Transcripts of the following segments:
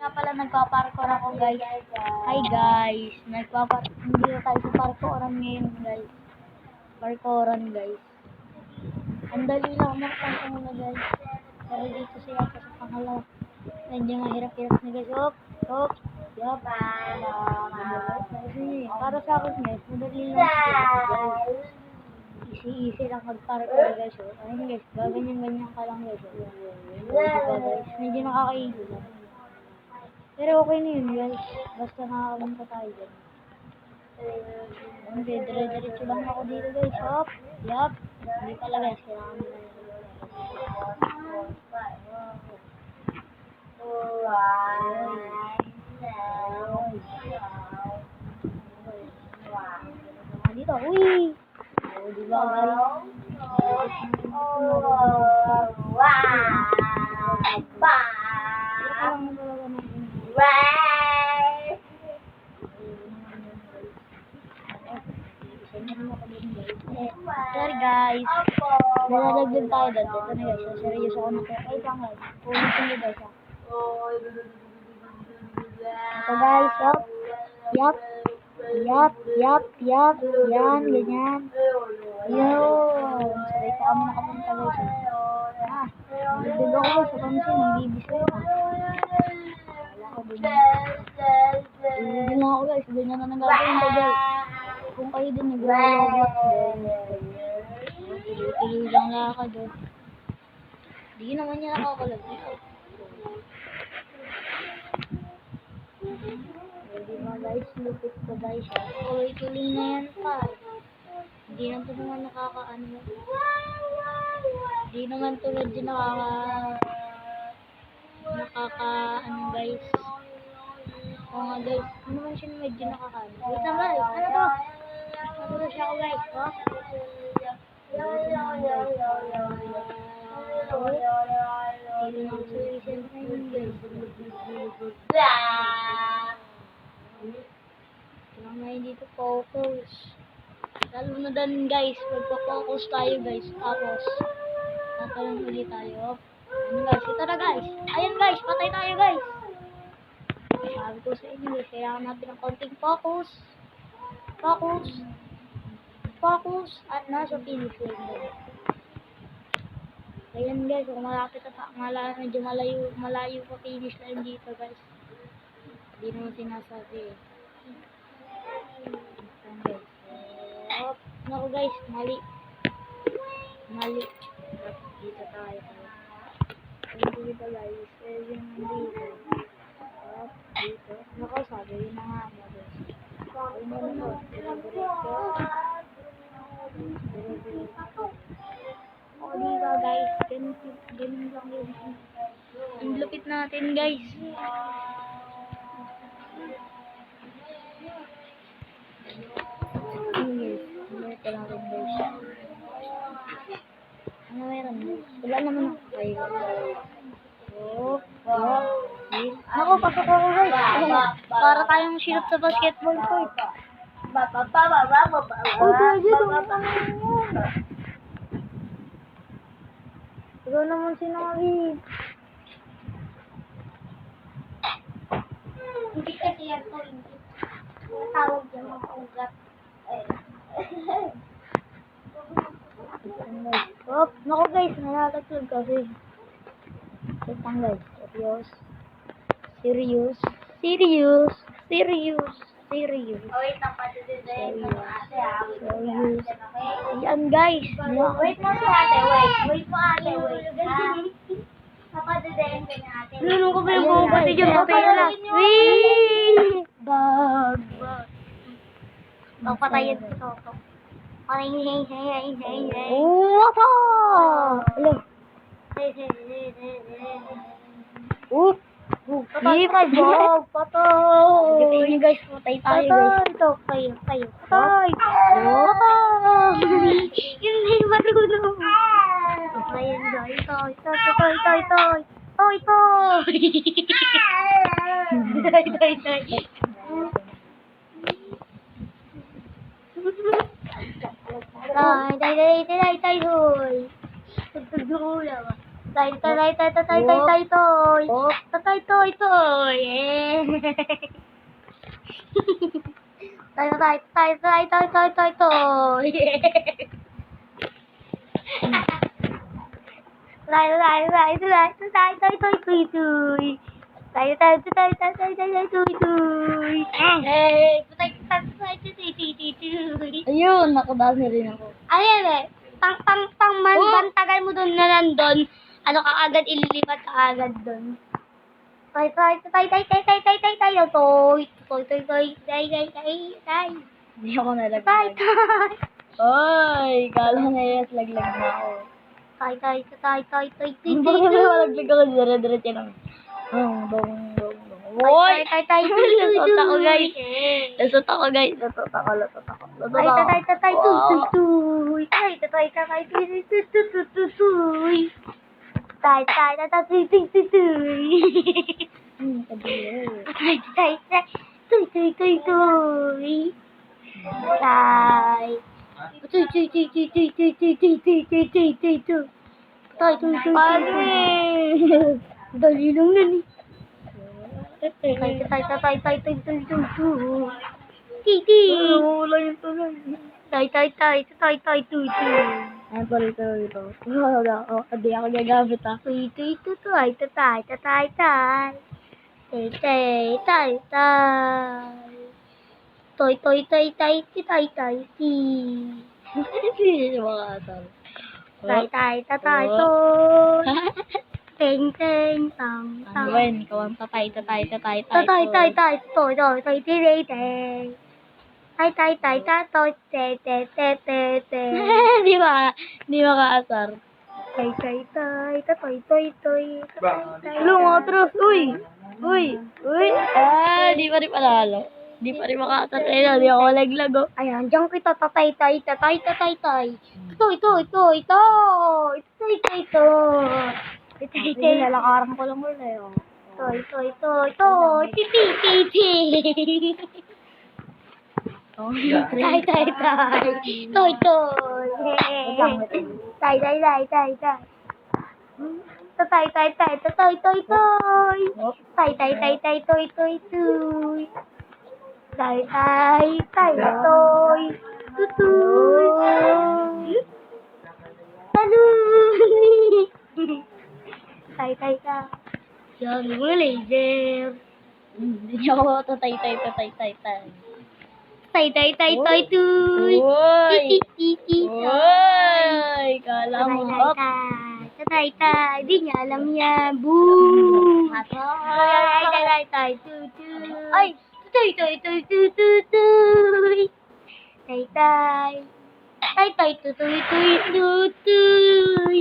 Nga pala nagpa-parkour ako guys. Hi guys. Hindi na tayo sa parkouran ngayon guys. Parkouran guys. Ang dali lang umaktan ko muna guys. Pero dito siya ako sa pangalaw. Medyo mahirap-hirap na guys. Hop. Yup. Para sa akin guys. Madali lang guys. Easy lang mag-parkour guys. Ayun guys. Gaganyan-ganyan ka lang guys. Diba guys? Medyo nakakailo lang. Pero okay na yun guys. Basta nakakapunta tayo dyan. Okay, dire-diretso lang ako dito guys. Hop. Yup. Hindi pala guys. Kailangan mo na yun. Dito. Uy! O, diba guys? Sorry guys. Nalalagyan tayo doon. Ito na guys. Seryoso ako na to. Ay, pang guys. Ulitin nyo guys. Ito guys. Yup. Yan, ganyan. Yun. Sabay pa kami nakapunta guys. Nagdagdag ako guys. Sa kami siya. Nangbibis ko yun. Wala ko din. Hindi lang ako guys. Ganyan na nagagawin ko guys. Kung kayo din nag-robot tuloy lang lakad doon. Hindi naman niya nakakalag. Hindi ba guys, lupit ko guys. Tuloy-tuloy na yan pa. Hindi naman naman nakakaano. Hindi naman tulad din nakakaano guys. Oo nga guys, ano naman siya medyo nakakaano. Wait lang guys, ano to? Nagulo siya ako guys, oh. Kailangan na dito focus. Lalo na din guys, magpo-focus tayo guys. Tapos, tatalon ulit tayo. Ano guys, ito na guys. Ayan guys, patay tayo guys. Sabi ko sa inyo, kailangan natin ng konting focus. Focus at nasa finish line. Ayan guys, kung malapit na medyo malayo pa finish line dito guys. Hindi naman sinasabi eh. Ayan guys. Naku guys, mali. Dito tayo. Dito guys. Ayan dito. Dito. Naku, sabi yun na nga mo guys. Ayun na naman. O diba guys, ganun lang yun. Ang lupit natin guys. Ito lang rin guys. Ano meron guys? Wala naman ako kayo. Ako, pasok ako guys. Para tayong silip sa basketball court. Ikaw naman sinabi. Hindi kasi yan to. Tawag yan mga ugat. Naku guys, nalalatlog kasi. Itang guys, serious. Wait, tapos din. Ayan guys. Wait mo si ate, wait mo ate, papadadayin ka na ate. Lulong ko ba yung buong pati dyan? Patay na lang. Wee! Bag. Patayin ko ito. Wata! Hello. Patay. Patay. Guys, patay tayo guys. Ito, kayo. Patay. Hindi marunong. Ayan guys. Tay, hoy. Tugtog yung ulam. Tay, tay, tay, tay, tay, tay, tay, toy. Oh. Tay, toy, toy. Eh. Tay, tay, tay, tay, tay, tay, tay, toy. Tay, tay, tay, tay, tay, tay, toy, toy, toy. Tay, tay, tay, tay, tay, tay, tay, toy, toy. Eh, tay, tay, tay, tay, tay, tay, toy. Ayun, nakadami rin ako. Ayan eh, bantagan mo doon na nandun, ano ka agad, ililipat ka agad doon. Tay, tay, tay, tay, tay, tay, tay, tay, tay, toy, toy, toy, toy, tay, tay, tay, tay, Hindi ako tay, nalaglag. tay, Oy, kala na yes, laglag na ako. tay, tay, tay, tay, tay, tay, Bakit may malaglag ako? Dire-diretso lang. Dong. tay, tay, tay, tay, Lasot ako, guys. Lasot ako, guys. Lasot ako. tay, tay, tay, tay, tuy, tuy, tay, tay, tay, tay, tuy, tuy, tuy, tuy, tuy, tuy, tay, tay, tay, tay, tuy, tuy, tuy, tuy. Kadiri. Tay, tay, tay, tuy, tuy, tuy, tuy. Tay. Tuy, tuy, tuy, tuy, tuy, tuy, tuy, tuy, tuy, tuy, tuy, tuy, tuy. Tay, tuy, tuy, Paano tuy, eh? dali lang yan eh. Tay, tay, tay, tay, tay, tay, tay, tuy, tuy. Titi. Wala yung tuloy. Tay, tay, tay, tay, tay, tuy, tuy. Ayan pala ito. Hindi ako gagamit ah. Tuy, tuy, tuy, tay, tay, tay, tay, tay. Tay, tay, tay, tay. Toy, toy, tay, tay, ti, tay, tay, ti. Hindi mga asal. Tay, tay, tay, tay, toy. Teng, teng, tang, Ano tang. ba yun? Ikaw ang tatay. Tay, tay, tay, toy, toy, toy, ti, tay, tay. Tay, tay, tay, tay, toy, te, te, te, te, te. Di ba kaasar? Tay, tay, tay, toy, toy, toy. Hello mga atras! Uy! Di pa rin panalo. Di pa rin makaasar. Ayun, di ako laglag oh. Ayan, diyan kita tatay, tay, tatay, tatay, tay. Toy, toy, toy, toy. Toy, toy, toy. Toy, toy, Lalakaran ko lang muna eh. toy, toy, toy, toy. Titi, titi. Tay, tay, tay. Toy, toy. Tay, tay, tay, tay, tay. Tay, tay, tay, toy, toy, toy. Tay, tay, tay, tay, toy, toy, toy. Tay, tay, tay, toy. Tutoy. Taluy. Tay, tay, tay. Yan, mga laser. Hindi ako tatay. Tay, tay, tay, toy, toy. Uy! Titi, Uy! Kala mo up! Tatay, tay. Di niya alam yan. Boo! Tay, tay, tay, tay, tutoy. Ay! Tutoy, toy, toy, tutoy, toy. Tay, tay. Tay, tay, tutoy, toy, tutoy.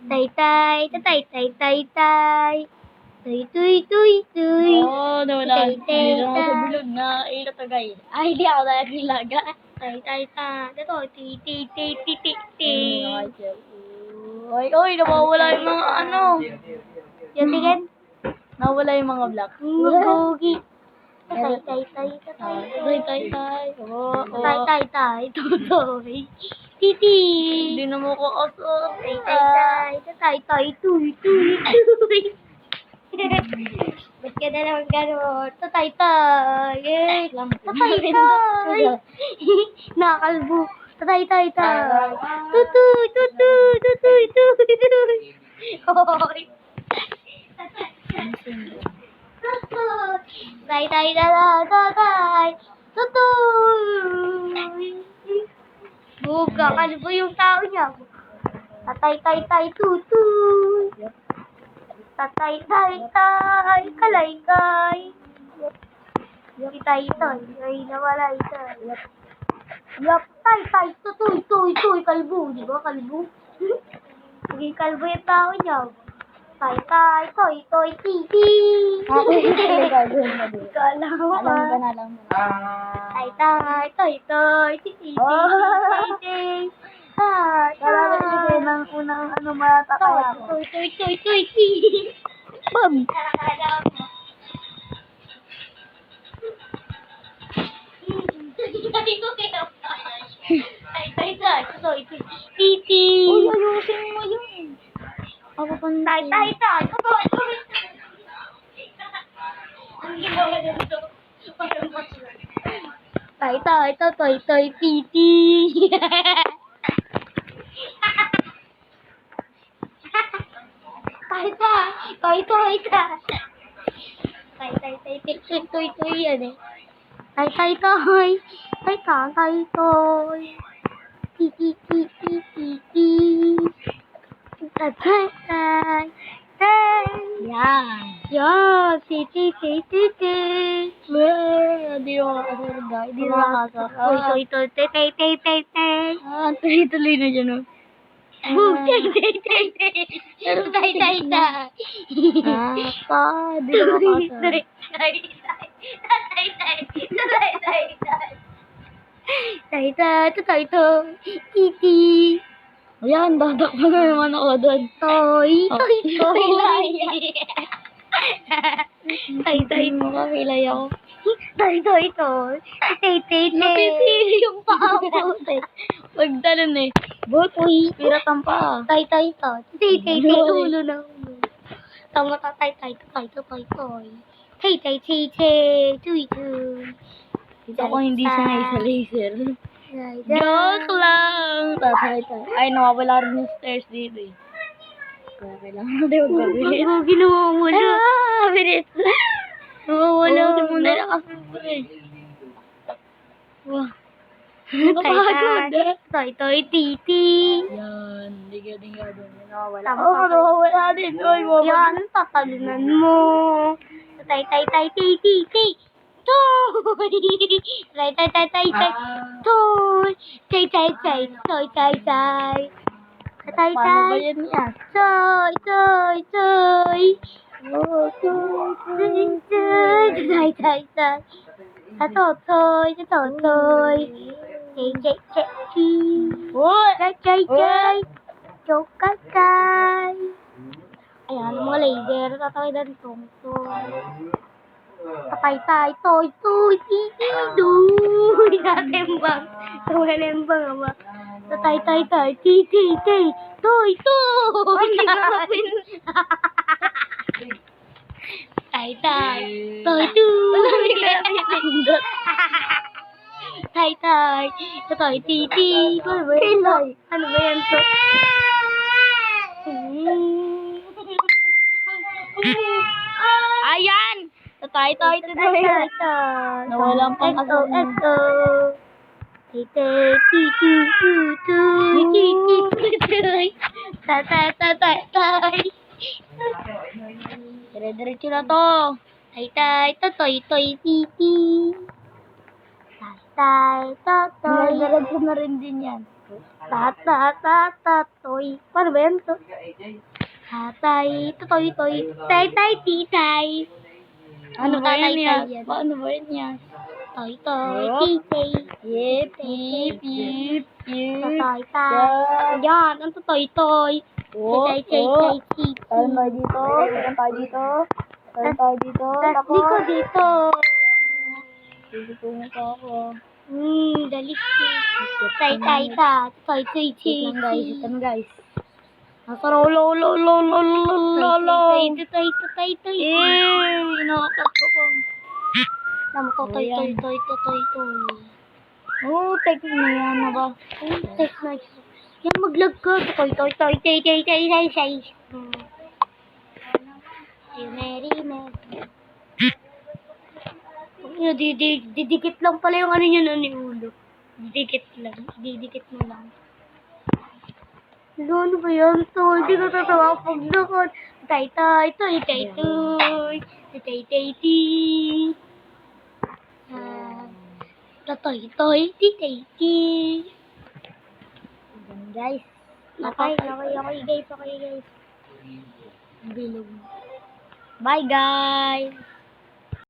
Tay, tay, tatay, tay, tay, tay. Toy, toy, toy, toy. Oo, nawala. Tay, tay, Hindi naman sa tay. bilog na ilatagay. Ay, hindi ako nalagilaga. Tay, tay, tay. Ito, ti, ti, ti, ti, ti, ti. Uy, nawawala yung mga ano. Yan, tingin. Nawala yung mga black. Magogi. Tay, tay, tay, Tay. Oo. tay, tay, tay, tutoy. Titi. Hindi na mo ko asot. Tay, tay, tay, tay, tay, tuy, tuy, tuy. Ba't ka na naman gano'n? Tatay, tay. Eh, tatay, tay. Nakakalbo. Tatay, tay, tay. Tutoy, tutoy, tutoy, tutoy, tutoy. Hoy. Tay, tay, tay. Tutoy. Buga, kalbo yung tao niya. Tatay, tay, tay, tutoy. Tatay, tay, tay, kalay, kay. Tay, tay, ay nawala tay. Yup, tay, tay, tuy, kalbo. Di ba kalbo? Sige, kalbo yung tao niya. Tay, tay, toy, titi. Alam mo ba? Alam mo. Tay, tay, toy, titi, titi. Tay, tay. ng unang ano matatay ako. Toy, titi. Bam! Tay, toy, titi. Uy, ayusin mo yun. Tay, tay, tay. Ang ginawa nito. Tay, tay, toy, toy, titi. Tay, tay, toy, toy, tay. Tay, tay, tay, tay, toy, toy yan eh. Tay, tay, toy. Tay, tay, tay, toy. Titi, titi, titi. Tay, tay, tay. Tay. Yan. Yan, titi, titi, titi. Hindi mo makasunod guys. Hindi mo Toy, makasarap. toy, toy, tay, tay, tay, tay, tay. Tuloy-tuloy na dyan oh. Boom, tay, tay, tay, tay. Tay, tay, tay. Hindi mo makasarap. Titi. Ayan, dadak mo na naman ako doon. Toy. Toy. Toy. Tay mo, kakilay ako. Toy. Toy. Toy. Tay. Napipili yung paa mo. Pagtalon eh. Bot, pirat ang paa. Tay. Tay. Ulo na ulo. Tama ta tay. Toy. Tay. Tuy. Ito ko hindi sanay sa laser. Joke Joke lang! Tatay. Ay, nawawala rin yung stairs dito eh. Kaya kailangan natin magpabilis. Ginawa mo na. Bilis! Nawawala Oo, mo na. nakasubra eh. Wah. Toy, titi. Yan, hindi ka doon. Nawawala. Oo, nawawala din. Oy, mo. Yan, tatalunan mo. Tay, titi. Toy. Tay. Toy. Tay. Paano ba yan yan? Toy. Oh, Tay. Sa toy. Jay. Joke kay. Ayan, mga laser. Tatawidan tong. Tay. Toy. Titi. Duy. Natembang. Tumalembang ama. Tay. Titi. Toy. Tay. Toy. Tay. Toy. Titi. Ano ba yan to? Ayan! Tatay. Nawalan pang kasunod. Tay. Dire-diretso na to. Tay, toy, titi. Tay, toy. Dire-diretso na rin din yan. Toy. Paano ba yan to? Tay, toy. Tay, titay. Ano ba yan yan? yan? Paano ba yan yan? Toy, Yup. titay. Yip. Tay. Yan, ang toy. Oh, Tay, titi. Tayo dito. Tapos dito. Dito mo pa ako. Dali. Tay. Toy, titi. Wait lang guys. Ito na guys. Nasa lo. Tay. Inakat ko pa. Namu to, toy. Oh, take mo yan na ba? Yan, maglag ka. Toy. Mary. Didikit lang pala yung ano niya ni ulo. Didikit mo lang. Ano ba yan? Hindi ko tatawa pag nakon. Tay. Toy. Titi. Guys. Okay, guys. Bilog. Bye guys.